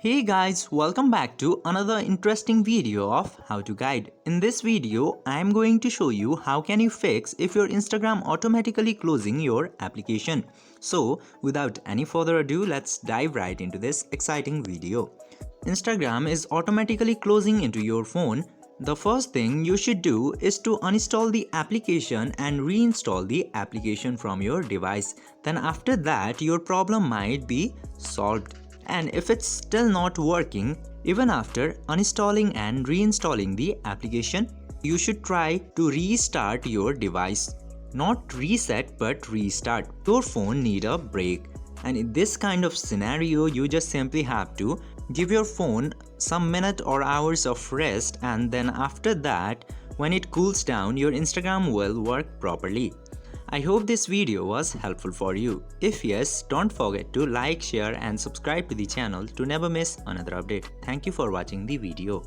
Hey guys, welcome back to another interesting video of how to guide. In this video, I am going to show you how can you fix if your Instagram automatically closing your application. So without any further ado, let's dive right into this exciting video. Instagram is automatically closing into your phone. The first thing you should do is to uninstall the application and reinstall the application from your device. Then after that, your problem might be solved. And if it's still not working, even after uninstalling and reinstalling the application, you should try to restart your device. Not reset but restart. Your phone needs a break. And in this kind of scenario, you just simply have to give your phone some minutes or hours of rest, and then after that, when it cools down, your Instagram will work properly. I hope this video was helpful for you. If yes, don't forget to like, share and subscribe to the channel to never miss another update. Thank you for watching the video.